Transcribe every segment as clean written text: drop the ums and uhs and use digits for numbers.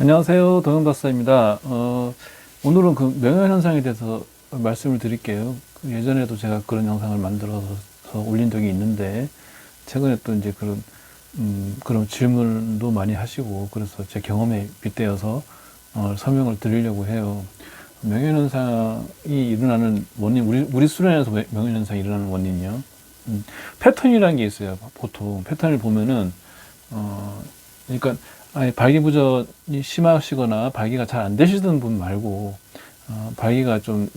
안녕하세요. 동영박사입니다. 오늘은 그 명현현상에 대해서 말씀을 드릴게요. 예전에도 제가 그런 영상을 만들어서 올린 적이 있는데, 최근에 또 이제 그런 질문도 많이 하시고, 그래서 제 경험에 빗대어서 설명을 드리려고 해요. 명현현상이 일어나는 원인, 우리 수련에서 명현현상이 일어나는 원인이요. 패턴이라는 게 있어요. 보통 패턴을 보면은, 그러니까 아니, 발기부전이 심하시거나 발기가 잘 안 되시던 분 말고 발기가 좀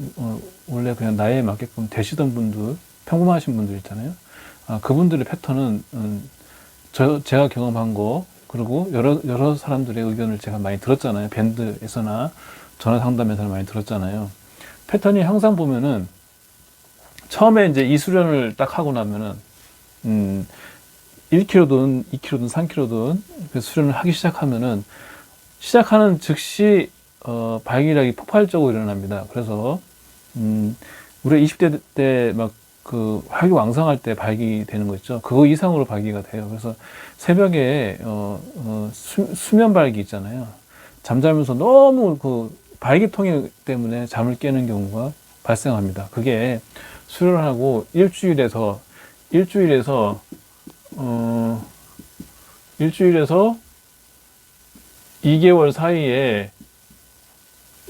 원래 그냥 나이에 맞게끔 되시던 분들, 평범하신 분들 있잖아요. 그분들의 패턴은 제가 경험한 거, 그리고 여러 사람들의 의견을 제가 많이 들었잖아요. 밴드에서나 전화 상담에서나 많이 들었잖아요. 패턴이 항상 보면은 처음에 이제 이 수련을 딱 하고 나면은 1kg든 2kg든 3kg든 수련을 하기 시작하면은 시작하는 즉시 발기력이 폭발적으로 일어납니다. 그래서 우리가 20대 때 막 그 활기왕성할 때 발기되는 거 있죠. 그거 이상으로 발기가 돼요. 그래서 새벽에 수면 발기 있잖아요. 잠자면서 너무 그 발기통행 때문에 잠을 깨는 경우가 발생합니다. 그게 수련을 하고 일주일에서 어, 일주일에서 2개월 사이에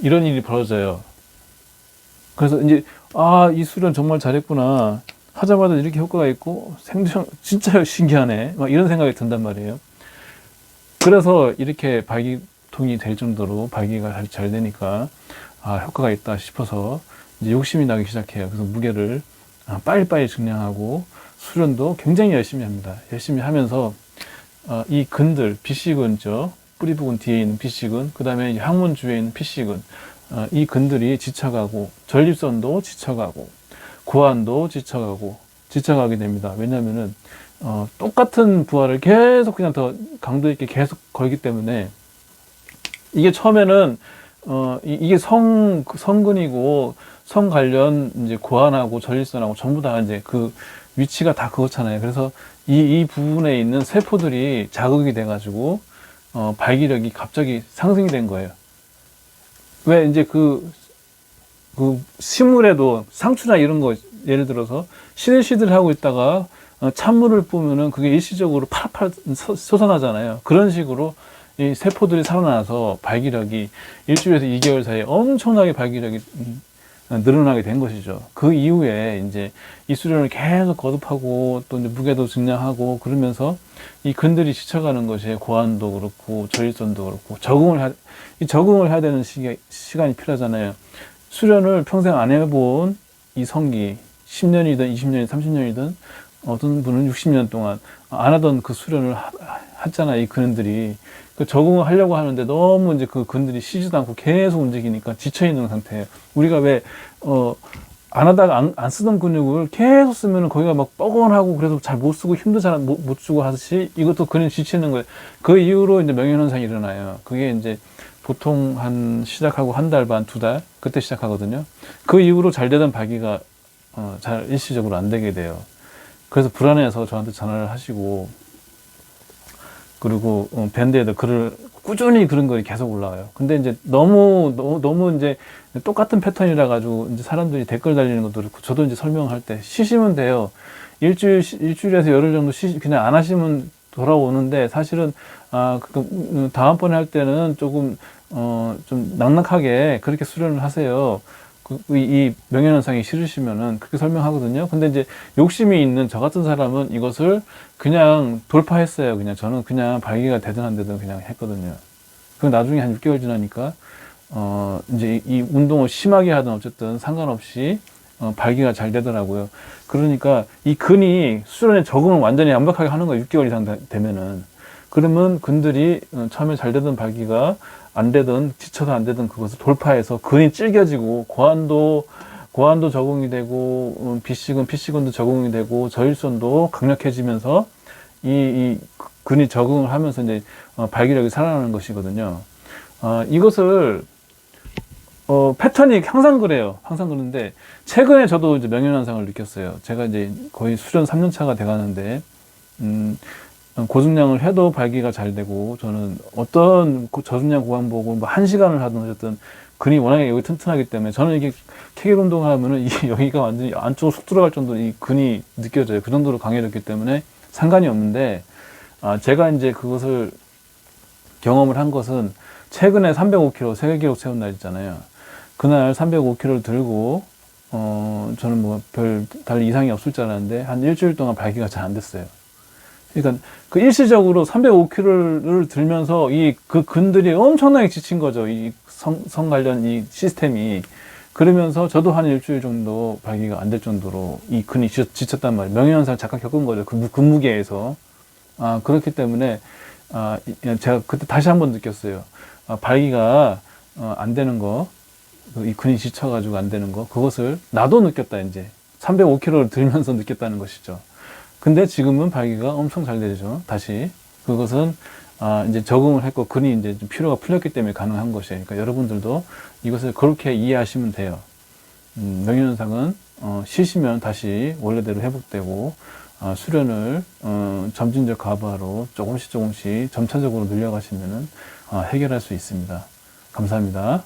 이런 일이 벌어져요. 그래서 이제, 이 수련 정말 잘했구나. 하자마자 이렇게 효과가 있고, 생명, 진짜 신기하네. 막 이런 생각이 든단 말이에요. 그래서 이렇게 발기통이 될 정도로 발기가 잘 되니까, 효과가 있다 싶어서 이제 욕심이 나기 시작해요. 그래서 무게를 빨리빨리 증량하고, 수련도 굉장히 열심히 합니다. 열심히 하면서 이 근들, 비씨근 죠. 뿌리 부분 뒤에 있는 비씨근, 그 다음에 항문 주위에 있는 피씨근, 이 근들이 지쳐가고 전립선도 지쳐가고 고환도 지쳐가게 됩니다. 왜냐하면은 똑같은 부하를 계속 그냥 더 강도 있게 계속 걸기 때문에 이게 처음에는 이게 성근이고 성 관련 이제 고환하고 전립선하고 전부 다 이제 그 위치가 다 그렇잖아요. 그래서 이 부분에 있는 세포들이 자극이 돼가지고 발기력이 갑자기 상승이 된 거예요. 왜 이제 그 식물에도 상추나 이런 거 예를 들어서 시들시들 하고 있다가 찬물을 뿌면은 그게 일시적으로 팔팔 솟아나잖아요. 그런 식으로 이 세포들이 살아나서 발기력이 일주일에서 2개월 사이에 엄청나게 발기력이 늘어나게 된 것이죠. 그 이후에 이제 이 수련을 계속 거듭하고 또 이제 무게도 증량하고 그러면서 이 근들이 지쳐가는 것이 고환도 그렇고 전립선도 그렇고 적응을 해야 되는 시간이 필요하잖아요. 수련을 평생 안 해본 이 성기 10년이든 20년이든 30년이든 어떤 분은 60년 동안 안 하던 그 수련을 했잖아요. 이 근들이 그 적응을 하려고 하는데 너무 이제 그 근들이 쉬지도 않고 계속 움직이니까 지쳐 있는 상태예요. 우리가 왜 안 하다가 안 쓰던 근육을 계속 쓰면은 거기가 막 뻐근하고 그래서 잘 못 쓰고 힘도 잘 못 주고 하듯이 이것도 근육 지치는 거예요. 그 이후로 이제 명현현상이 일어나요. 그게 이제 보통 시작하고 한 달 반, 두 달 그때 시작하거든요. 그 이후로 잘 되던 발기가 잘 일시적으로 안 되게 돼요. 그래서 불안해서 저한테 전화를 하시고 그리고 밴드에도 꾸준히 그런 글이 계속 올라와요. 근데 이제 너무 이제 똑같은 패턴이라 가지고 이제 사람들이 댓글 달리는 것도 그렇고 저도 이제 설명할 때 쉬시면 돼요. 일주일에서 열흘 정도 그냥 안 하시면 돌아오는데 사실은 다음번에 할 때는 조금 좀 낙낙하게 그렇게 수련을 하세요. 이 명예현상이 싫으시면은 그렇게 설명하거든요. 근데 이제 욕심이 있는 저 같은 사람은 이것을 그냥 돌파했어요. 그냥 저는 그냥 발기가 되든 안 되든 그냥 했거든요. 그 나중에 한 6개월 지나니까 이제 이 운동을 심하게 하든 어쨌든 상관없이 발기가 잘 되더라고요. 그러니까 이 근이 수련에 적응을 완전히 완벽하게 하는 거예요. 6개월 이상 되면은. 그러면 근들이 처음에 잘 되던 발기가 안 되든 지쳐서 안 되든 그것을 돌파해서 근이 질겨지고 고환도 적응이 되고 피씨근도 적응이 되고 저일선도 강력해지면서 이 근이 적응을 하면서 이제 발기력이 살아나는 것이거든요. 이것을 패턴이 항상 그래요. 항상 그런데 최근에 저도 이제 명현현상을 느꼈어요. 제가 이제 거의 수련 3년 차가 돼가는데 고중량을 해도 발기가 잘 되고, 저는 어떤 저중량 고강복을 뭐 1시간을 하든 어쨌든 근이 워낙에 여기 튼튼하기 때문에 저는 이게 케겔 운동을 하면은 이 여기가 완전히 안쪽으로 쏙 들어갈 정도로 이 근이 느껴져요. 그 정도로 강해졌기 때문에 상관이 없는데, 제가 이제 그것을 경험을 한 것은 최근에 305kg 세계 기록 세운 날 있잖아요. 그날 305kg를 들고, 저는 뭐 별 달리 이상이 없을 줄 알았는데 한 일주일 동안 발기가 잘 안 됐어요. 그러니까 그 일시적으로 305kg를 들면서 이 그 근들이 엄청나게 지친 거죠. 이 성 관련 이 시스템이. 그러면서 저도 한 일주일 정도 발기가 안 될 정도로 이 근이 지쳤단 말이에요. 명예현상 잠깐 겪은 거죠. 그 근무계에서. 그렇기 때문에, 제가 그때 다시 한번 느꼈어요. 발기가, 안 되는 거, 이 근이 지쳐가지고 안 되는 거, 그것을 나도 느꼈다, 이제. 305kg를 들면서 느꼈다는 것이죠. 근데 지금은 발기가 엄청 잘 되죠. 다시. 그것은, 이제 적응을 했고, 근이 이제 좀 피로가 풀렸기 때문에 가능한 것이에요. 그러니까 여러분들도 이것을 그렇게 이해하시면 돼요. 명예현상은, 쉬시면 다시 원래대로 회복되고, 수련을, 점진적 가부하로 조금씩 점차적으로 늘려가시면은, 해결할 수 있습니다. 감사합니다.